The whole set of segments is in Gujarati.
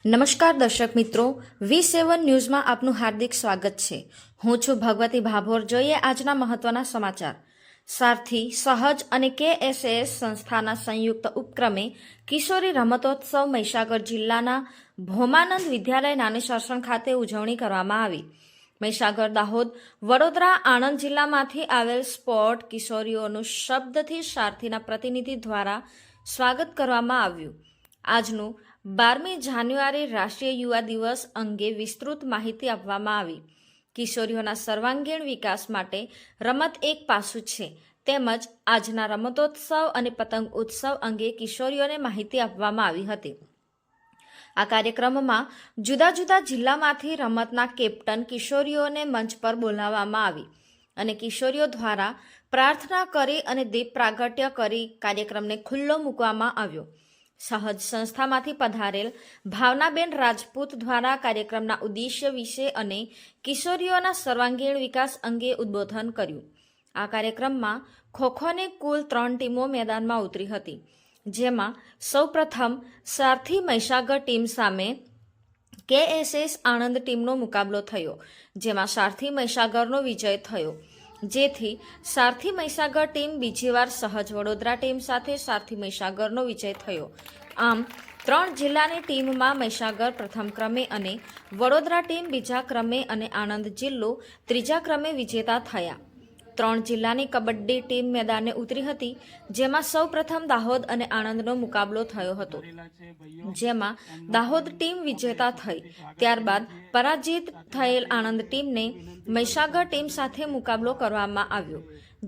નમસ્કાર દર્શક મિત્રો, V7 ન્યૂઝમાં આપનું હાર્દિક સ્વાગત છે। હું છું ભગવતી ભાભોર। જોઈએ આજના મહત્વના સમાચાર। સારથી સહજ અને KSS સંસ્થાના સંયુક્ત ઉપક્રમે કિશોરી રમતોત્સવ મહીસાગર જિલ્લાના ભોમાનંદ વિદ્યાલય નાની સરસણ ખાતે ઉજવણી કરવામાં આવી। મહીસાગર, દાહોદ, વડોદરા, આણંદ જિલ્લામાંથી આવેલ સ્પોર્ટ કિશોરીઓનું શબ્દથી સારથીના પ્રતિનિધિ દ્વારા સ્વાગત કરવામાં આવ્યું। આજનું 12મી જાન્યુઆરી રાષ્ટ્રીય યુવા દિવસ અંગે વિસ્તૃત માહિતી આપવામાં આવી। કિશોરીઓના સર્વાંગીણ વિકાસ માટે રમત એક પાસું છે, તેમજ આજના રમતોત્સવ અને પતંગ ઉત્સવ અંગે કિશોરીઓને માહિતી આપવામાં આવી હતી। આ કાર્યક્રમમાં જુદા જુદા જિલ્લામાંથી રમતના કેપ્ટન કિશોરીઓને મંચ પર બોલાવવામાં આવી અને કિશોરીઓ દ્વારા પ્રાર્થના કરી અને દીપ પ્રાગટ્ય કરી કાર્યક્રમને ખુલ્લો મૂકવામાં આવ્યો। સહજ સંસ્થામાંથી પધારેલ ભાવનાબેન રાજપૂત દ્વારા કાર્યક્રમના ઉદ્દેશ્ય વિશે અને કિશોરીઓના સર્વાંગીણ વિકાસ અંગે ઉદ્બોધન કર્યું। આ કાર્યક્રમમાં ખોખોની કુલ 3 ટીમો મેદાનમાં ઉતરી હતી, જેમાં સૌપ્રથમ સારથી મહીસાગર ટીમ સામે KSS આણંદ ટીમનો મુકાબલો થયો, જેમાં સારથી મહીસાગરનો વિજય થયો, જેથી સારથી મહીસાગર ટીમ બીજી વાર સહજ વડોદરા ટીમ સાથે સારથી મહીસાગરનો વિજય થયો। આમ 3 જિલ્લાની ટીમમાં મહીસાગર પ્રથમ ક્રમે અને વડોદરા ટીમ બીજા ક્રમે અને આણંદ જિલ્લો ત્રીજા ક્રમે વિજેતા થયા। 3 જિલ્લાની કબડ્ડી ટીમ મેદાને ઉતરી હતી, જેમાં સૌ પ્રથમ દાહોદ અને આણંદનો મુકાબલો થયો હતો, જેમાં દાહોદ ટીમ વિજેતા થઈ। ત્યારબાદ પરાજિત થયેલ આણંદ ટીમને મહીસાગર ટીમ સાથે મુકાબલો કરવામાં આવ્યો,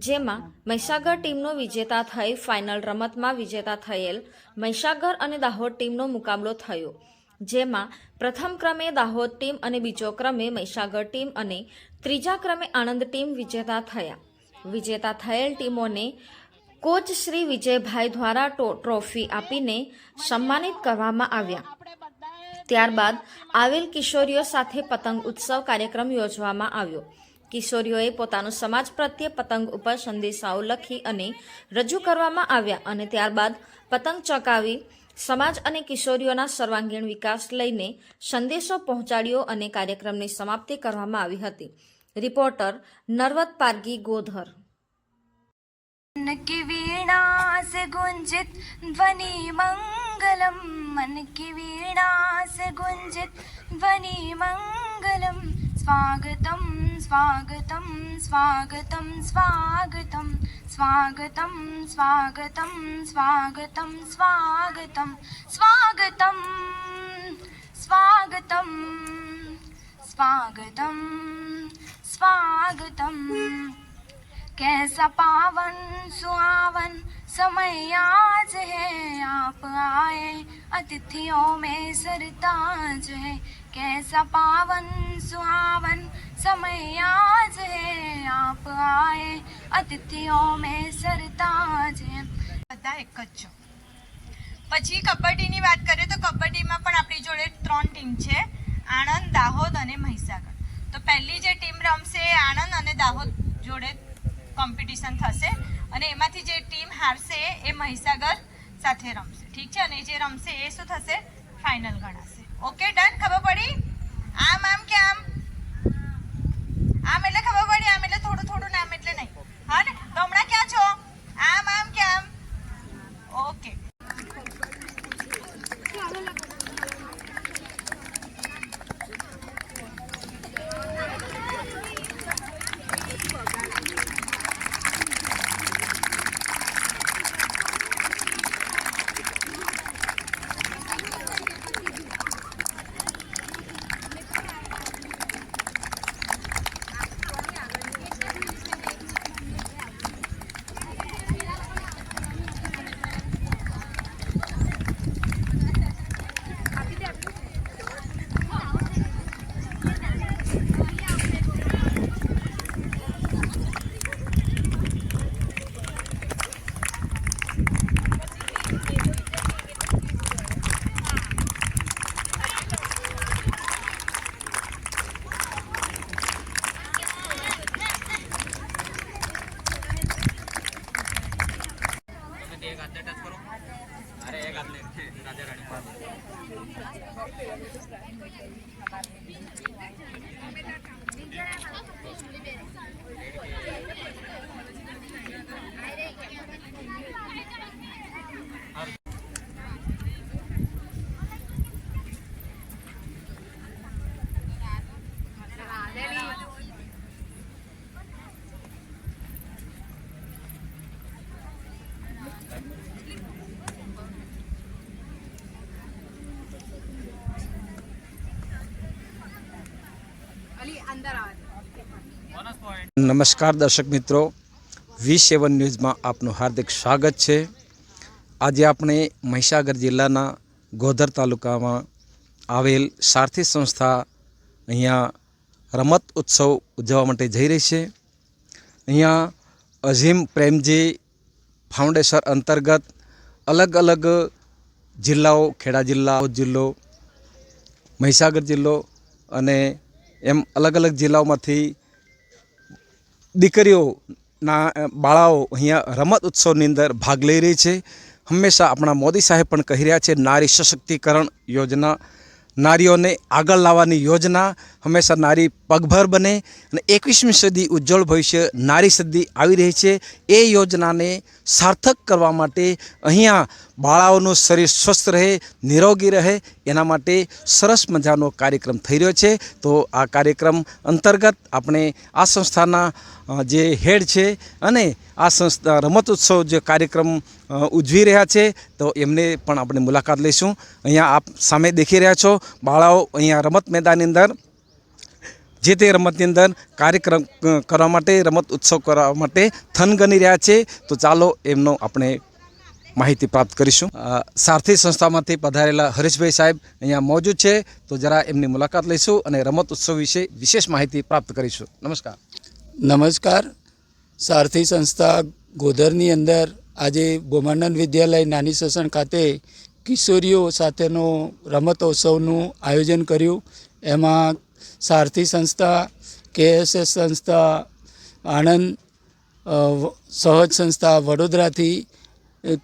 જેમાં મહીસાગર ટીમનો વિજેતા થઈ ફાઇનલ રમતમાં વિજેતા થયેલ મહીસાગર અને દાહોદ ટીમનો મુકાબલો થયો, જેમાં પ્રથમ ક્રમે દાહોદ ટીમ અને બીજો ક્રમે મહીસાગર ટીમ અને ત્રીજા ક્રમે આણંદ ટીમ વિજેતા થયા। વિજેતા થયેલ ટીમોને કોચ શ્રી વિજયભાઈ દ્વારા ટ્રોફી આપીને સન્માનિત કરવામાં આવ્યા। ત્યારબાદ આવેલ કિશોરીઓ સાથે પતંગ ઉત્સવ કાર્યક્રમ યોજવામાં આવ્યો। કિશોરીઓએ પોતાનું સમાજ પ્રત્યે પતંગ ઉપર સંદેશાઓ લખી અને રજૂ કરવામાં આવ્યા અને ત્યારબાદ પતંગ ચગાવી સમાજ અને કિશોરીઓના સર્વાંગીણ વિકાસ લઈને સંદેશો પહોંચાડ્યો અને કાર્યક્રમની સમાપ્તિ કરવામાં આવી હતી। રિપોર્ટર નરવત પારગી, ગોધર। मन की वीणा से गुंजित ध्वनि मंगलम, मन की वीणा से गुंजित ध्वनि मंगलम। स्वागतम स्वागतम स्वागतम स्वागतम स्वागतम स्वागतम स्वागतम स्वागतम स्वागतम स्वागतम स्वागतम स्वागतम। कैसा पावन सुहावन समय आज है, आप आए अतिथियों में सरताज है। कैसा पावन सुहावन समय आज है, आप आए अतिथियों में सरताज है। બધા એક જ છો। પછી કબડ્ડીની વાત કરીએ તો કબડ્ડીમાં પણ આપણી જોડે 3 ટીમ છે, આણંદ, દાહોદ અને મહીસાગર। તો પહેલી જે ટીમ રમશે આણંદ અને દાહોદ જોડે કોમ્પિટિશન થશે અને એમાંથી જે ટીમ હારશે એ મહીસાગર સાથે રમશે, ઠીક છે? અને જે રમશે એ શું થશે? ફાઇનલ ગણાશે। Okay, done? ખબર પડી? આમ આમ કે આમ? આમ એટલે ખબર પડી, આમ એટલે થોડું થોડું, નામ એટલે નહીં, હા ને? તો હમણાં ક્યાં છો? આમ આમ કે આમ? ઓકે। નમસ્કાર દર્શક મિત્રો, V7 ન્યૂઝમાં આપનું હાર્દિક સ્વાગત છે। આજે આપણે મહીસાગર જિલ્લાના ગોધર તાલુકામાં આવેલ સારથી સંસ્થા અહીંયા રમત ઉત્સવ ઉજવવા માટે જઈ રહી છે। અહીંયા અઝીમ પ્રેમજી ફાઉન્ડેશન અંતર્ગત અલગ અલગ જિલ્લાઓ, ખેડા જિલ્લો, મહીસાગર જિલ્લો અને એમ અલગ અલગ જિલ્લાઓમાંથી દીકરીઓના બાળાઓ અહીંયા રમત ઉત્સવની અંદર ભાગ લઈ રહી છે। હંમેશા આપણા મોદી સાહેબ પણ કહી રહ્યા છે, નારી સશક્તિકરણ યોજના, નારીઓને આગળ લાવવાની યોજના, હંમેશા નારી પગભર બને અને 21મી સદી ઉજ્જવળ ભવિષ્ય નારી સદી આવી રહી છે। એ યોજનાને સાર્થક કરવા માટે અહીંયા બાળાઓનું શરીર સ્વસ્થ રહે, નિરોગી રહે, એના માટે સરસ મજાનો કાર્યક્રમ થઈ રહ્યો છે। તો આ કાર્યક્રમ અંતર્ગત આપણે આ સંસ્થાના જે હેડ છે અને આ સંસ્થા રમત ઉત્સવ જે કાર્યક્રમ ઉજવી રહ્યા છે, તો એમને પણ આપણે મુલાકાત લઈશું। અહીંયા આપ સામે દેખી રહ્યા છો, બાળાઓ અહીંયા રમત મેદાનની અંદર જે તે રમતની અંદર કાર્યક્રમ કરવા માટે, રમત ઉત્સવ કરવા માટે થનગની રહ્યા છે। તો ચાલો એમનો આપણે માહિતી પ્રાપ્ત કરીશું। સારથી સંસ્થામાંથી પધારેલા હરેશભાઈ સાહેબ અહીંયા મોજૂદ છે, તો જરા એમની મુલાકાત લઈશું અને રમત ઉત્સવ વિશે વિશેષ માહિતી પ્રાપ્ત કરીશું। નમસ્કાર। નમસ્કાર। સારથી સંસ્થા ગોધરની અંદર આજે બોમાનંદ વિદ્યાલય નાની સસણ ખાતે કિશોરીઓ સાથેનો રમતોત્સવનું આયોજન કર્યું। એમાં સારથી સંસ્થા, KSS સંસ્થા, આણંદ સહજ સંસ્થા વડોદરાથી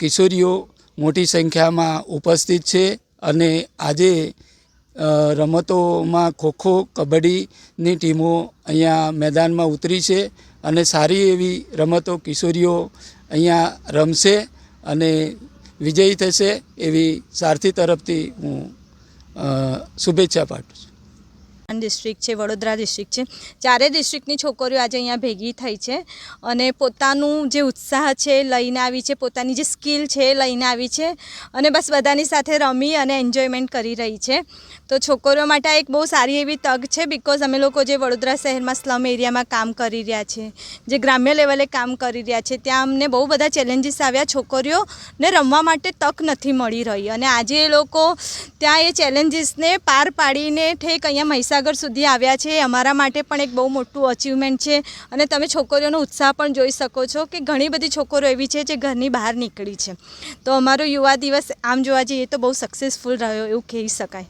કિશોરીઓ મોટી સંખ્યામાં ઉપસ્થિત છે અને આજે રમતોમાં ખોખો, કબડ્ડીની ટીમો અહીંયા મેદાનમાં ઉતરી છે અને સારી એવી રમતો કિશોરીઓ અહીંયા રમશે અને વિજયી થશે એવી સારથી તરફથી હું શુભેચ્છા પાઠવું છું। ડિસ્ટ્રિક્ટ છે, વડોદરા ડિસ્ટ્રિક્ટ છે, ચારેય ડિસ્ટ્રિક્ટની છોકરીઓ આજે અહીંયા ભેગી થઈ છે અને પોતાનું જે ઉત્સાહ છે લઈને આવી છે, પોતાની જે સ્કિલ છે લઈને આવી છે અને બસ બધાની સાથે રમી અને એન્જોયમેન્ટ કરી રહી છે। તો છોકરીઓ માટે આ એક બહુ સારી એવી તક છે, બિકોઝ અમે લોકો જે વડોદરા શહેરમાં સ્લમ એરિયામાં કામ કરી રહ્યા છે, જે ગ્રામ્ય લેવલે કામ કરી રહ્યા છે, ત્યાં અમને બહુ બધા ચેલેન્જીસ આવ્યા, છોકરીઓને રમવા માટે તક નથી મળી રહી અને આજે એ લોકો ત્યાં એ ચેલેન્જીસને પાર પાડીને ઠેક અહીંયા મહીસાગર સુધી આવ્યા છે। અમારા માટે પણ એક બહુ મોટું અચીવમેન્ટ છે અને તમે છોકરીઓનો ઉત્સાહ પણ જોઈ શકો છો કે ઘણી બધી છોકરીઓ એવી છે જે ઘરની બહાર નીકળી છે। તો અમારો યુવા દિવસ આમ જોવા જઈએ તો બહુ સક્સેસફુલ રહ્યો એવું કહી શકાય।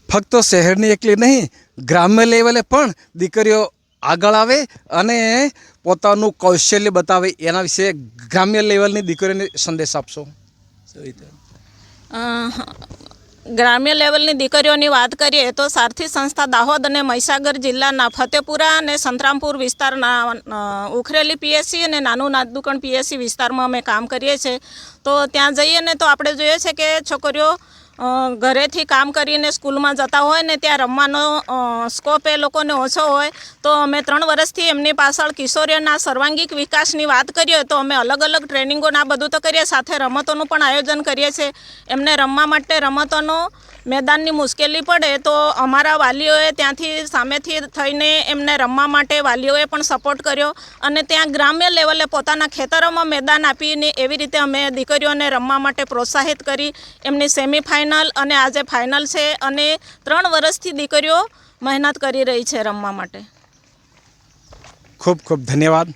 ફક્ત શહેરની એકલી નહીં, ગ્રામ્ય લેવલે પણ દીકરીઓ આગળ આવે અને પોતાનું કૌશલ્ય બતાવે, એના વિશે ગ્રામ્ય લેવલની દીકરીઓને સંદેશ આપશો? ગ્રામ્ય લેવલની દીકરીઓની વાત કરીએ તો સારથી સંસ્થા દાહોદ અને મહીસાગર જિલ્લાના ફતેપુરા અને સંતરામપુર વિસ્તારના ઉખરેલી PSC અને નાનું નાદુકણ PSC વિસ્તારમાં અમે કામ કરીએ છીએ। તો ત્યાં જઈએ ને તો આપણે જોઈએ છે કે છોકરીઓ ઘરેથી કામ કરીને સ્કૂલમાં જતા હોય ને ત્યાં રમવાનો સ્કોપ એ લોકોને ઓછો હોય, તો અમે 3 વર્ષથી એમની પાછળ કિશોરીઓના સર્વાંગીક વિકાસની વાત કરીએ તો અમે અલગ અલગ ટ્રેનિંગોના બધું તો કરીએ, સાથે રમતોનું પણ આયોજન કરીએ છીએ। એમને રમવા માટે રમતોનો મેદાનની મુશ્કેલી પડે તો અમારા વાલીઓએ ત્યાંથી સામેથી થઈને એમને રમવા માટે વાલીઓએ પણ સપોર્ટ કર્યો અને ત્યાં ગ્રામ્ય લેવલે પોતાના ખેતરોમાં મેદાન આપીને એવી રીતે અમે દીકરીઓને રમવા માટે પ્રોત્સાહિત કરી। એમની સેમિફાઇનલ અને આજે ફાઇનલ છે અને 3 વર્ષથી દીકરીઓ મહેનત કરી રહી છે રમવા માટે। ખૂબ ખૂબ ધન્યવાદ।